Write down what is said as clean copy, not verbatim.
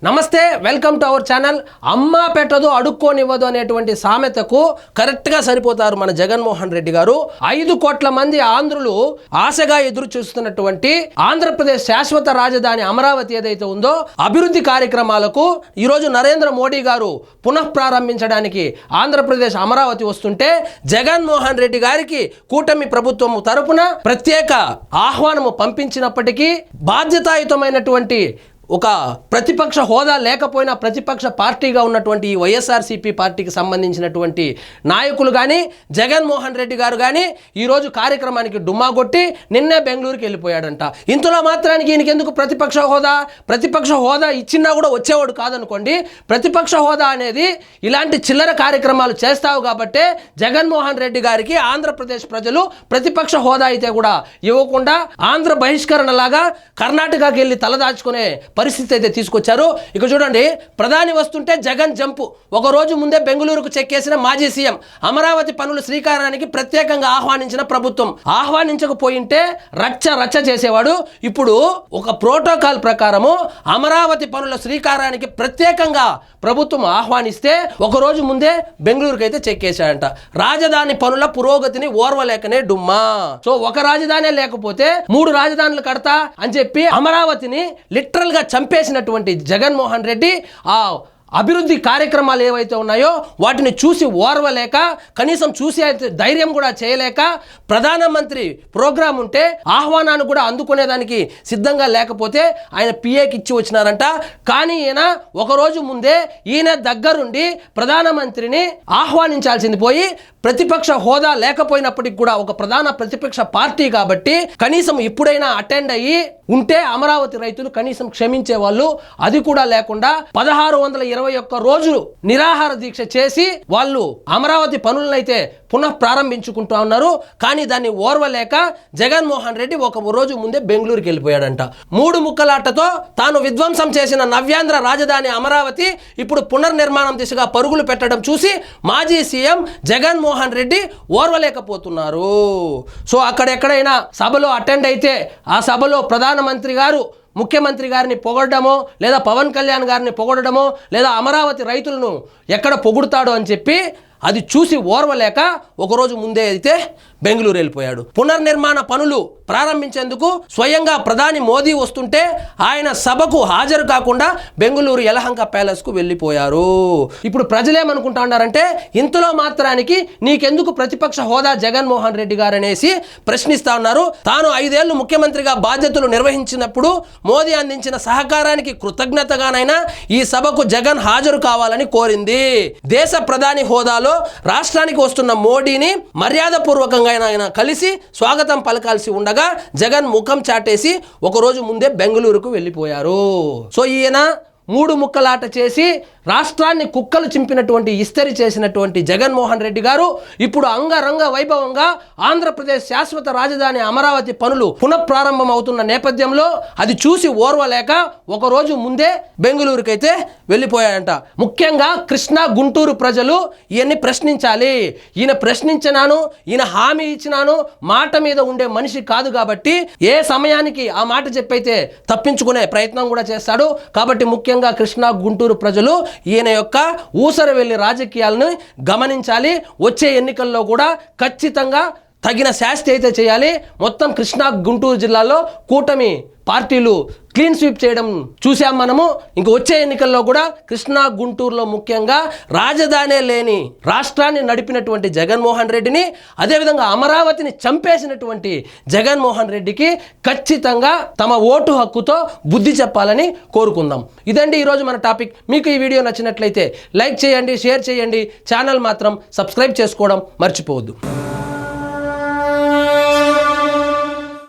నమస్తే welcome to our channel. అమ్మ పెట్టదు అడుక్కోనివ్వదు అనేటువంటి సామెతకు కరెక్ట్ గా సరిపోతారు మన జగన్మోహన్ రెడ్డి గారు. 5 కోట్ల మంది ఆంధ్రులు ఆశగా ఎదురు చూస్తున్నటువంటి ఆంధ్రప్రదేశ్ శాశ్వత రాజధాని అమరావతి ఏదైతే ఉందో అభివృద్ధి కార్యక్రమాలకు ఈరోజు నరేంద్ర మోడీ గారు పునఃప్రారంభించడానికి ఆంధ్రప్రదేశ్ అమరావతి వస్తుంటే జగన్మోహన్ రెడ్డి గారికి కూటమి ప్రభుత్వం తరపున ప్రత్యేక ఆహ్వానము పంపించినప్పటికీ బాధ్యతాయుతమైనటువంటి ఒక ప్రతిపక్ష హోదా లేకపోయినా ప్రతిపక్ష పార్టీగా ఉన్నటువంటి ఈ వైఎస్ఆర్సీపీ పార్టీకి సంబంధించినటువంటి నాయకులు కానీ జగన్మోహన్ రెడ్డి గారు కానీ ఈరోజు కార్యక్రమానికి డుమ్మా కొట్టి నిన్నే బెంగళూరుకి వెళ్ళిపోయాడంట. ఇంతలో మాత్రానికి ఈయనకి ఎందుకు ప్రతిపక్ష హోదా ఇచ్చినా కూడా వచ్చేవాడు కాదనుకోండి. ప్రతిపక్ష హోదా అనేది ఇలాంటి చిల్లర కార్యక్రమాలు చేస్తావు కాబట్టే జగన్మోహన్ రెడ్డి గారికి ఆంధ్రప్రదేశ్ ప్రజలు ప్రతిపక్ష హోదా అయితే కూడా ఇవ్వకుండా ఆంధ్ర బహిష్కరణ లాగా కర్ణాటకకి వెళ్ళి తలదాచుకునే పరిస్థితి అయితే తీసుకొచ్చారు. ఇక చూడండి, ప్రధాని వస్తుంటే జగన్ జంపు. ఒక రోజు ముందే బెంగళూరుకు చెక్కేసిన మాజీ సీఎం. అమరావతి పనుల శ్రీకారానికి ప్రత్యేకంగా ఆహ్వానించిన ప్రభుత్వం. ఆహ్వానించకపోయింటే రచ్చ చేసేవాడు. ఇప్పుడు ఒక ప్రోటోకాల్ ప్రకారము అమరావతి పనుల శ్రీకారానికి ప్రత్యేకంగా ప్రభుత్వం ఆహ్వానిస్తే ఒక రోజు ముందే బెంగళూరుకి అయితే చెక్కేశాడంట. రాజధాని పనుల పురోగతిని ఓర్వలేకనే డుమ్మా. సో ఒక రాజధానే లేకపోతే 3 రాజధానులు కడతా అని చెప్పి అమరావతిని లిటరల్ గా చంపేసినటువంటి జగన్మోహన్ రెడ్డి ఆ అభివృద్ధి కార్యక్రమాలు ఏవైతే ఉన్నాయో వాటిని చూసి ఓర్వలేక, కనీసం చూసి ధైర్యం కూడా చేయలేక, ప్రధానమంత్రి ప్రోగ్రాం ఉంటే ఆహ్వానాన్ని కూడా అందుకునేదానికి సిద్ధంగా లేకపోతే ఆయన పిఏకి ఇచ్చి వచ్చినారంట. కానీ ఈయన ఒకరోజు ముందే ఈయన దగ్గరుండి ప్రధానమంత్రిని ఆహ్వానించాల్సింది పోయి ప్రతిపక్ష హోదా లేకపోయినప్పటికి కూడా ఒక ప్రధాన ప్రతిపక్ష పార్టీ కాబట్టి కనీసం ఇప్పుడైనా అటెండ్ అయ్యి ఉంటే అమరావతి రైతులు కనీసం క్షమించే వాళ్ళు. అది కూడా లేకుండా 1621 రోజులు నిరాహార దీక్ష చేసి వాళ్ళు అమరావతి పనులనైతే పునః ప్రారంభించుకుంటూ ఉన్నారు. కానీ దాన్ని ఓర్వలేక జగన్మోహన్ రెడ్డి ఒక రోజు ముందే బెంగళూరుకి వెళ్ళిపోయాడంట. 3 ముక్కలాటతో తాను విధ్వంసం చేసిన నవ్యాంధ్ర రాజధాని అమరావతి ఇప్పుడు పునర్నిర్మాణం దిశగా పరుగులు పెట్టడం చూసి మాజీ సీఎం జగన్మోహన్ రెడ్డి ఓర్వలేకపోతున్నారు. సో అక్కడెక్కడైనా సభలో అటెండ్ అయితే ఆ సభలో ప్రధానమంత్రి గారు ముఖ్యమంత్రి గారిని పొగడమో లేదా పవన్ కళ్యాణ్ గారిని పొగడమో లేదా అమరావతి రైతులను ఎక్కడ పొగుడుతాడో అని చెప్పి అది చూసి ఓర్వలేక ఒకరోజు ముందే అయితే బెంగళూరు వెళ్ళిపోయాడు. పునర్నిర్మాణ పనులు ప్రారంభించేందుకు స్వయంగా ప్రధాని మోదీ వస్తుంటే ఆయన సభకు హాజరు కాకుండా బెంగళూరు యలహంక ప్యాలెస్కు వెళ్ళిపోయారు. ఇప్పుడు ప్రజలేమనుకుంటా ఉన్నారంటే ఇంతలో మాత్రానికి నీకెందుకు ప్రతిపక్ష హోదా జగన్మోహన్ రెడ్డి గారు అనేసి ప్రశ్నిస్తా ఉన్నారు. తాను 5 ఏళ్లు ముఖ్యమంత్రిగా బాధ్యతలు నిర్వహించినప్పుడు మోదీ అందించిన సహకారానికి కృతజ్ఞతగానైనా ఈ సభకు జగన్ హాజరు కావాలని కోరింది. దేశ ప్రధాని హోదాలో రాష్ట్రానికి వస్తున్న మోడీని మర్యాదపూర్వకంగా ఆయన కలిసి స్వాగతం పలకాల్సి ఉండగా జగన్ ముఖం చాటేసి ఒక రోజు ముందే బెంగళూరుకు వెళ్ళిపోయారు. సో ఈయన 3 ముక్కలాట చేసి రాష్ట్రాన్ని కుక్కలు చింపినటువంటి ఇస్తరి చేసినటువంటి జగన్మోహన్ రెడ్డి గారు ఇప్పుడు అంగరంగ వైభవంగా ఆంధ్రప్రదేశ్ శాశ్వత రాజధాని అమరావతి పనులు పునఃప్రారంభం అవుతున్న నేపథ్యంలో అది చూసి ఓర్వలేక ఒక రోజు ముందే బెంగళూరుకి అయితే వెళ్ళిపోయాడంట. ముఖ్యంగా కృష్ణా గుంటూరు ప్రజలు ఈయన్ని ప్రశ్నించాలి. ఈయన ప్రశ్నించినాను, ఈయన హామీ ఇచ్చినాను, మాట మీద ఉండే మనిషి కాదు కాబట్టి ఏ సమయానికి ఆ మాట చెప్పైతే తప్పించుకునే ప్రయత్నం కూడా చేస్తాడు. కాబట్టి ముఖ్యంగా కృష్ణా గుంటూరు ప్రజలు ఈయన యొక్క ఊసరవెల్లి రాజకీయాలను గమనించాలి. వచ్చే ఎన్నికల్లో కూడా ఖచ్చితంగా తగిన శాస్తి అయితే చేయాలి. మొత్తం కృష్ణా గుంటూరు జిల్లాలో కూటమి పార్టీలు క్లీన్ స్వీప్ చేయడం చూసాం మనము. ఇంక వచ్చే ఎన్నికల్లో కూడా కృష్ణా గుంటూరులో ముఖ్యంగా రాజధానే లేని రాష్ట్రాన్ని నడిపినటువంటి జగన్మోహన్ రెడ్డిని, అదేవిధంగా అమరావతిని చంపేసినటువంటి జగన్మోహన్ రెడ్డికి ఖచ్చితంగా తమ ఓటు హక్కుతో బుద్ధి చెప్పాలని కోరుకుందాం. ఇదండి ఈరోజు మన టాపిక్. మీకు ఈ వీడియో నచ్చినట్లయితే లైక్ చేయండి, షేర్ చేయండి. ఛానల్ మాత్రం సబ్స్క్రైబ్ చేసుకోవడం మర్చిపోవద్దు.